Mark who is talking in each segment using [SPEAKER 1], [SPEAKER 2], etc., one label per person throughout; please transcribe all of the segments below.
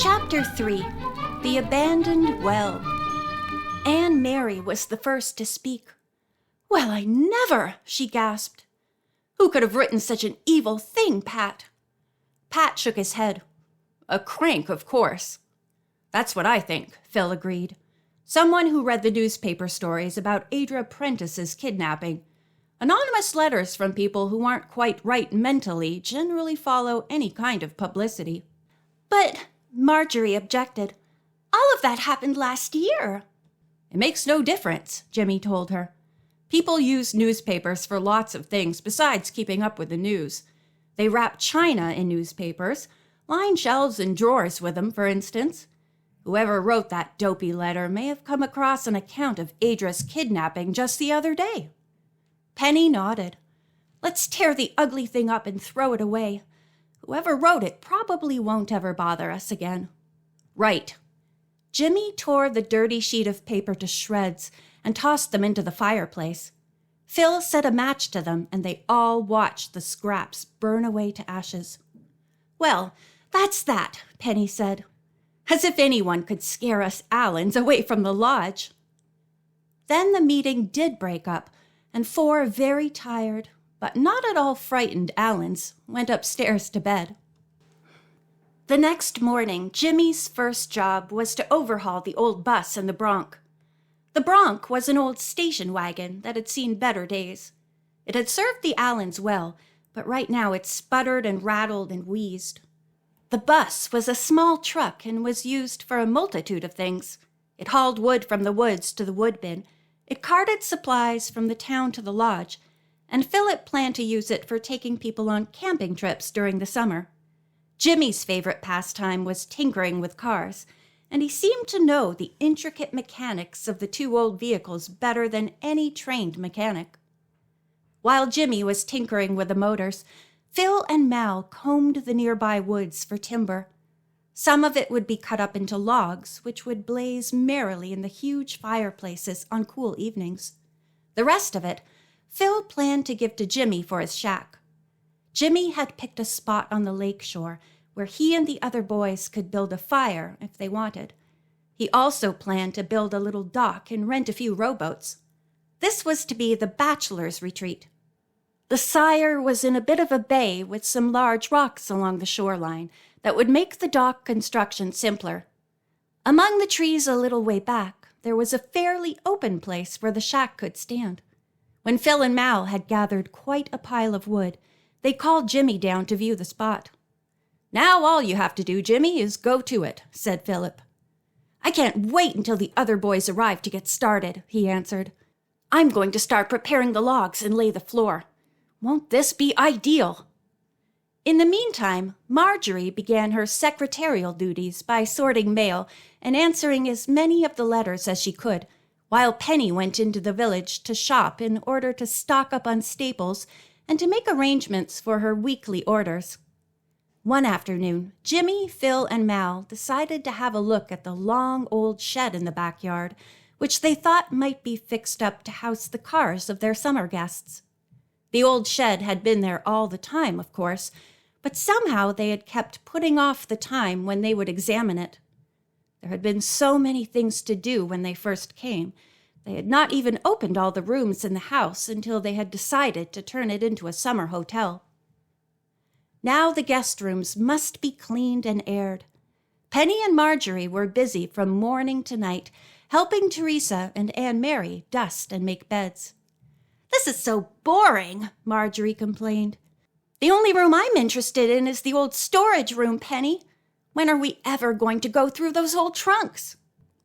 [SPEAKER 1] Chapter 3. The Abandoned Well. Anne Mary was the first to speak. "Well, I never!" she gasped. "Who could have written such an evil thing, Pat?" Pat shook his head. "A crank, of course." "That's what I think," Phil agreed. "Someone who read the newspaper stories about Adra Prentice's kidnapping. Anonymous letters from people who aren't quite right mentally generally follow any kind of publicity." "But," Marjorie objected, "all of that happened last year." "It makes no difference," Jimmy told her. "People use newspapers for lots of things besides keeping up with the news. They wrap china in newspapers, line shelves and drawers with them, for instance. Whoever wrote that dopey letter may have come across an account of Adra's kidnapping just the other day." Penny nodded. "Let's tear the ugly thing up and throw it away. Whoever wrote it probably won't ever bother us again." "Right." Jimmy tore the dirty sheet of paper to shreds and tossed them into the fireplace. Phil set a match to them, and they all watched the scraps burn away to ashes. "Well, that's that," Penny said. "As if anyone could scare us Allens away from the lodge." Then the meeting did break up, and 4 very tired, but not at all frightened Allens went upstairs to bed. The next morning, Jimmy's first job was to overhaul the old bus and the bronc. The bronc was an old station wagon that had seen better days. It had served the Allens well, but right now it sputtered and rattled and wheezed. The bus was a small truck and was used for a multitude of things. It hauled wood from the woods to the wood bin. It carted supplies from the town to the lodge, and Philip planned to use it for taking people on camping trips during the summer. Jimmy's favorite pastime was tinkering with cars, and he seemed to know the intricate mechanics of the 2 old vehicles better than any trained mechanic. While Jimmy was tinkering with the motors, Phil and Mal combed the nearby woods for timber. Some of it would be cut up into logs, which would blaze merrily in the huge fireplaces on cool evenings. The rest of it, Phil planned to give to Jimmy for his shack. Jimmy had picked a spot on the lake shore where he and the other boys could build a fire if they wanted. He also planned to build a little dock and rent a few rowboats. This was to be the bachelor's retreat. The Sire was in a bit of a bay with some large rocks along the shoreline that would make the dock construction simpler. Among the trees a little way back, there was a fairly open place where the shack could stand. When Phil and Mal had gathered quite a pile of wood, they called Jimmy down to view the spot. "Now all you have to do, Jimmy, is go to it," said Philip. "I can't wait until the other boys arrive to get started," he answered. "I'm going to start preparing the logs and lay the floor. Won't this be ideal?" In the meantime, Marjorie began her secretarial duties by sorting mail and answering as many of the letters as she could, while Penny went into the village to shop in order to stock up on staples and to make arrangements for her weekly orders. One afternoon, Jimmy, Phil, and Mal decided to have a look at the long old shed in the backyard, which they thought might be fixed up to house the cars of their summer guests. The old shed had been there all the time, of course, but somehow they had kept putting off the time when they would examine it. There had been so many things to do when they first came. They had not even opened all the rooms in the house until they had decided to turn it into a summer hotel. Now the guest rooms must be cleaned and aired. Penny and Marjorie were busy from morning to night, helping Teresa and Anne Mary dust and make beds. "This is so boring," Marjorie complained. "The only room I'm interested in is the old storage room, Penny. When are we ever going to go through those old trunks?"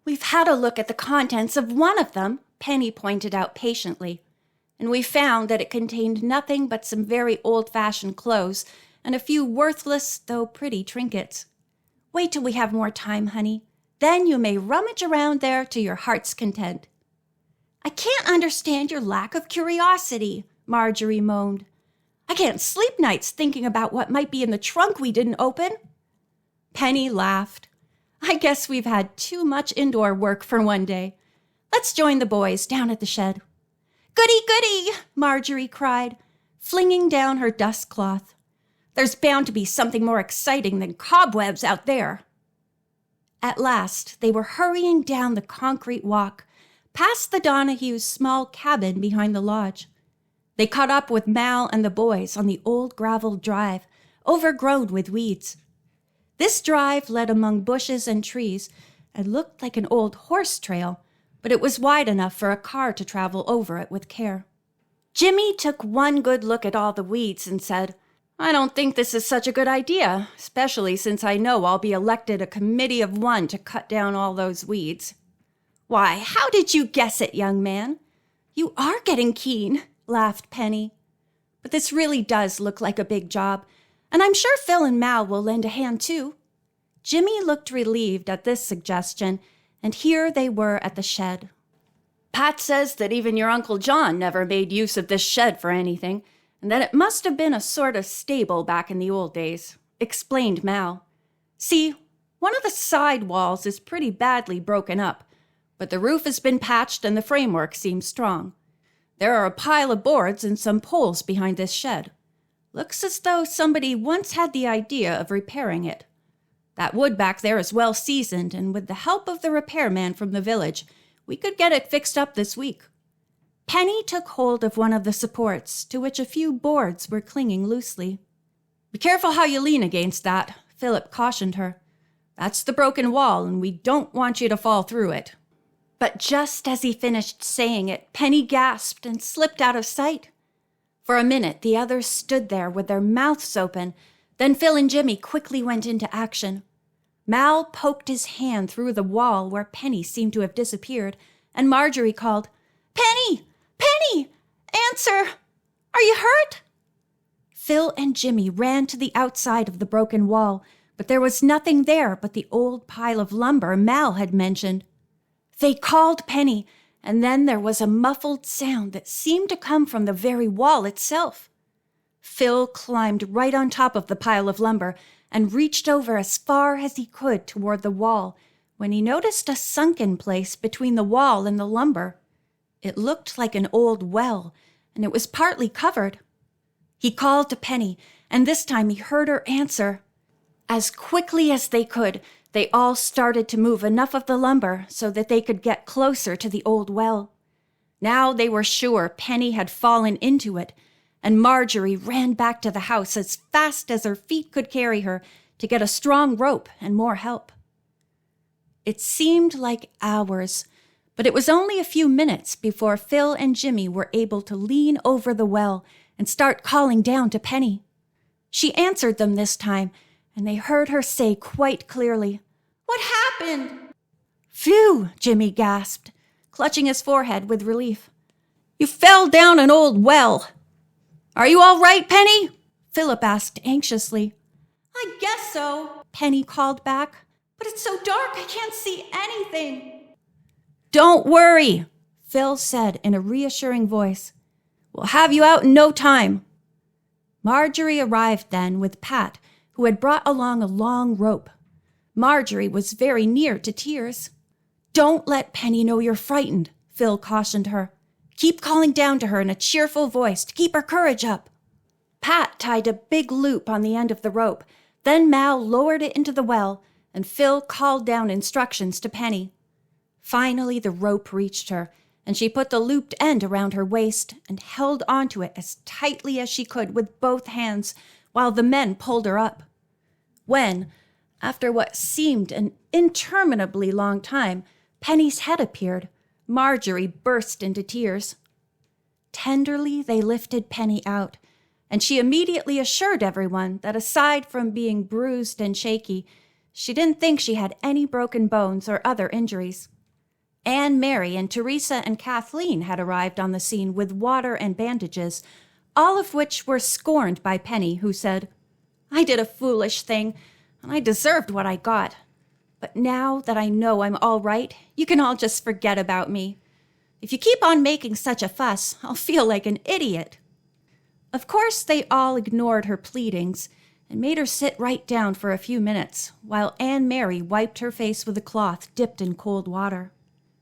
[SPEAKER 1] "We've had a look at the contents of one of them," Penny pointed out patiently, "and we found that it contained nothing but some very old-fashioned clothes and a few worthless, though pretty, trinkets. Wait till we have more time, honey. Then you may rummage around there to your heart's content." "I can't understand your lack of curiosity," Marjorie moaned. "I can't sleep nights thinking about what might be in the trunk we didn't open." Penny laughed. "I guess we've had too much indoor work for one day. Let's join the boys down at the shed." "Goody, goody!" Marjorie cried, flinging down her dust cloth. "There's bound to be something more exciting than cobwebs out there." At last, they were hurrying down the concrete walk, past the Donahue's small cabin behind the lodge. They caught up with Mal and the boys on the old gravel drive, overgrown with weeds. This drive led among bushes and trees and looked like an old horse trail, but it was wide enough for a car to travel over it with care. Jimmy took one good look at all the weeds and said, "I don't think this is such a good idea, especially since I know I'll be elected a committee of one to cut down all those weeds." "Why, how did you guess it, young man?" "You are getting keen," laughed Penny. "But this really does look like a big job, and I'm sure Phil and Mal will lend a hand too." Jimmy looked relieved at this suggestion, and here they were at the shed. "Pat says that even your Uncle John never made use of this shed for anything, and that it must have been a sort of stable back in the old days," explained Mal. "See, one of the side walls is pretty badly broken up, but the roof has been patched and the framework seems strong. There are a pile of boards and some poles behind this shed. Looks as though somebody once had the idea of repairing it. That wood back there is well seasoned, and with the help of the repairman from the village, we could get it fixed up this week." Penny took hold of one of the supports, to which a few boards were clinging loosely. "Be careful how you lean against that," Philip cautioned her. "That's the broken wall, and we don't want you to fall through it." But just as he finished saying it, Penny gasped and slipped out of sight. For a minute, the others stood there with their mouths open. Then Phil and Jimmy quickly went into action. Mal poked his hand through the wall where Penny seemed to have disappeared, and Marjorie called, "Penny! Penny! Answer! Are you hurt?" Phil and Jimmy ran to the outside of the broken wall, but there was nothing there but the old pile of lumber Mal had mentioned. They called Penny, and then there was a muffled sound that seemed to come from the very wall itself. Phil climbed right on top of the pile of lumber and reached over as far as he could toward the wall when he noticed a sunken place between the wall and the lumber. It looked like an old well, and it was partly covered. He called to Penny, and this time he heard her answer. As quickly as they could, they all started to move enough of the lumber so that they could get closer to the old well. Now they were sure Penny had fallen into it, and Marjorie ran back to the house as fast as her feet could carry her to get a strong rope and more help. It seemed like hours, but it was only a few minutes before Phil and Jimmy were able to lean over the well and start calling down to Penny. She answered them this time, and they heard her say quite clearly, "What happened?" "Phew," Jimmy gasped, clutching his forehead with relief. "You fell down an old well." "Are you all right, Penny?" Philip asked anxiously. "I guess so," Penny called back. "But it's so dark I can't see anything." "Don't worry," Phil said in a reassuring voice. "We'll have you out in no time." Marjorie arrived then with Pat, who had brought along a long rope. Marjorie was very near to tears. "Don't let Penny know you're frightened," Phil cautioned her. "Keep calling down to her in a cheerful voice to keep her courage up." Pat tied a big loop on the end of the rope. Then Mal lowered it into the well, and Phil called down instructions to Penny. Finally, the rope reached her, and she put the looped end around her waist and held onto it as tightly as she could with both hands while the men pulled her up. When, after what seemed an interminably long time, Penny's head appeared, Marjorie burst into tears. Tenderly, they lifted Penny out, and she immediately assured everyone that aside from being bruised and shaky, she didn't think she had any broken bones or other injuries. Anne Mary and Teresa and Kathleen had arrived on the scene with water and bandages, all of which were scorned by Penny, who said, "I did a foolish thing, and I deserved what I got. But now that I know I'm all right, you can all just forget about me. If you keep on making such a fuss, I'll feel like an idiot." Of course, they all ignored her pleadings and made her sit right down for a few minutes, while Anne Mary wiped her face with a cloth dipped in cold water.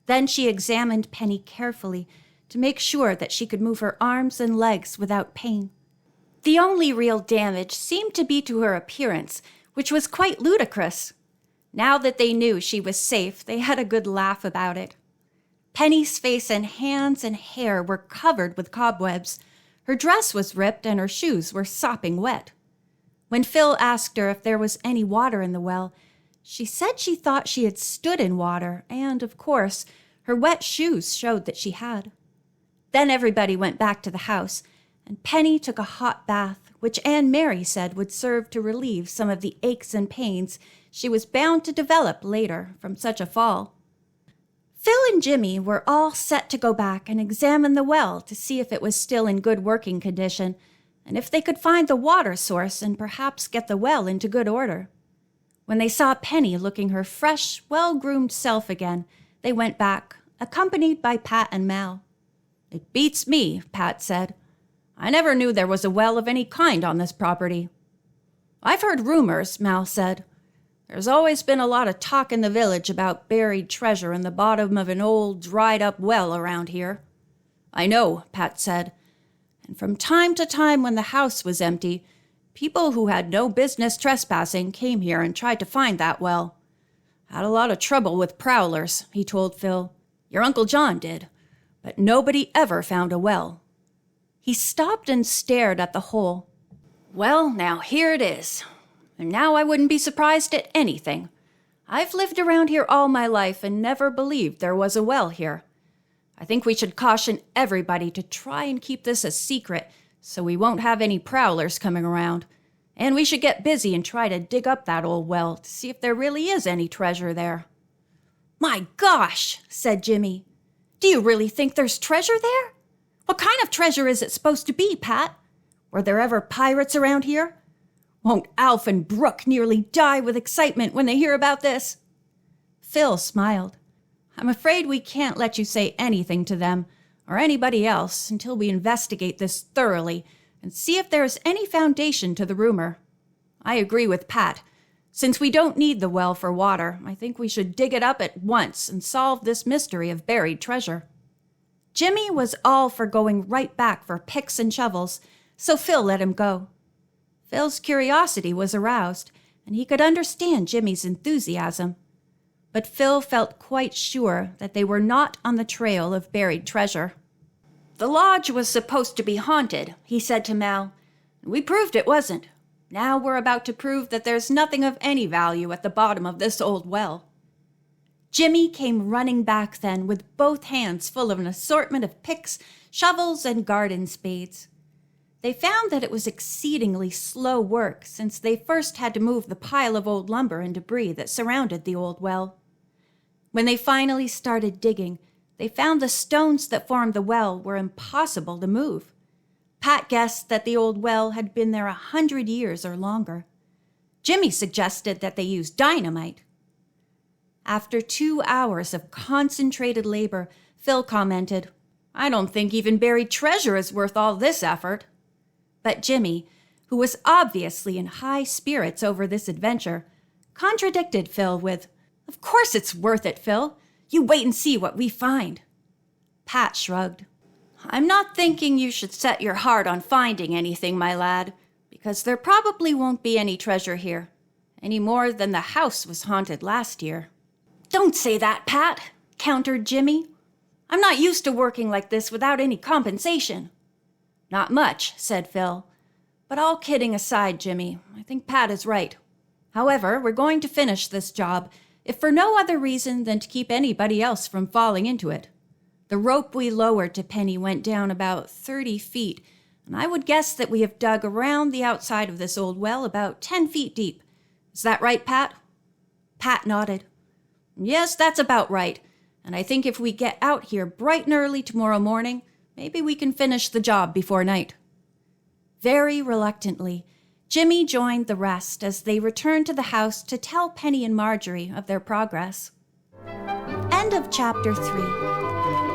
[SPEAKER 1] Then she examined Penny carefully to make sure that she could move her arms and legs without pain. The only real damage seemed to be to her appearance, which was quite ludicrous. Now that they knew she was safe, they had a good laugh about it. Penny's face and hands and hair were covered with cobwebs. Her dress was ripped and her shoes were sopping wet. When Phil asked her if there was any water in the well, she said she thought she had stood in water, and, of course, her wet shoes showed that she had. Then everybody went back to the house, and Penny took a hot bath, which Aunt Mary said would serve to relieve some of the aches and pains she was bound to develop later from such a fall. Phil and Jimmy were all set to go back and examine the well to see if it was still in good working condition, and if they could find the water source and perhaps get the well into good order. When they saw Penny looking her fresh, well-groomed self again, they went back, accompanied by Pat and Mal. "It beats me," Pat said. "I never knew there was a well of any kind on this property." "I've heard rumors," Mal said. "There's always been a lot of talk in the village about buried treasure in the bottom of an old, dried-up well around here." "I know," Pat said. "And from time to time when the house was empty, people who had no business trespassing came here and tried to find that well. Had a lot of trouble with prowlers," he told Phil. "Your Uncle John did. But nobody ever found a well." He stopped and stared at the hole. "Well, now here it is. And now I wouldn't be surprised at anything. I've lived around here all my life and never believed there was a well here. I think we should caution everybody to try and keep this a secret so we won't have any prowlers coming around. And we should get busy and try to dig up that old well to see if there really is any treasure there." "My gosh," said Jimmy. "Do you really think there's treasure there? What kind of treasure is it supposed to be, Pat? Were there ever pirates around here? Won't Alf and Brooke nearly die with excitement when they hear about this?" Phil smiled. "I'm afraid we can't let you say anything to them or anybody else until we investigate this thoroughly and see if there is any foundation to the rumor. I agree with Pat. Since we don't need the well for water, I think we should dig it up at once and solve this mystery of buried treasure." Jimmy was all for going right back for picks and shovels, so Phil let him go. Phil's curiosity was aroused, and he could understand Jimmy's enthusiasm. But Phil felt quite sure that they were not on the trail of buried treasure. "The lodge was supposed to be haunted," he said to Mal. "We proved it wasn't. Now we're about to prove that there's nothing of any value at the bottom of this old well." Jimmy came running back then with both hands full of an assortment of picks, shovels, and garden spades. They found that it was exceedingly slow work since they first had to move the pile of old lumber and debris that surrounded the old well. When they finally started digging, they found the stones that formed the well were impossible to move. Pat guessed that the old well had been there 100 years or longer. Jimmy suggested that they use dynamite. After 2 hours of concentrated labor, Phil commented, "I don't think even buried treasure is worth all this effort." But Jimmy, who was obviously in high spirits over this adventure, contradicted Phil with, "Of course it's worth it, Phil. You wait and see what we find." Pat shrugged. "I'm not thinking you should set your heart on finding anything, my lad, because there probably won't be any treasure here, any more than the house was haunted last year." "Don't say that, Pat," countered Jimmy. "I'm not used to working like this without any compensation." "Not much," said Phil. "But all kidding aside, Jimmy, I think Pat is right. However, we're going to finish this job, if for no other reason than to keep anybody else from falling into it. The rope we lowered to Penny went down about 30 feet, and I would guess that we have dug around the outside of this old well about 10 feet deep. Is that right, Pat?" Pat nodded. "Yes, that's about right, and I think if we get out here bright and early tomorrow morning, maybe we can finish the job before night." Very reluctantly, Jimmy joined the rest as they returned to the house to tell Penny and Marjorie of their progress. End of chapter 3.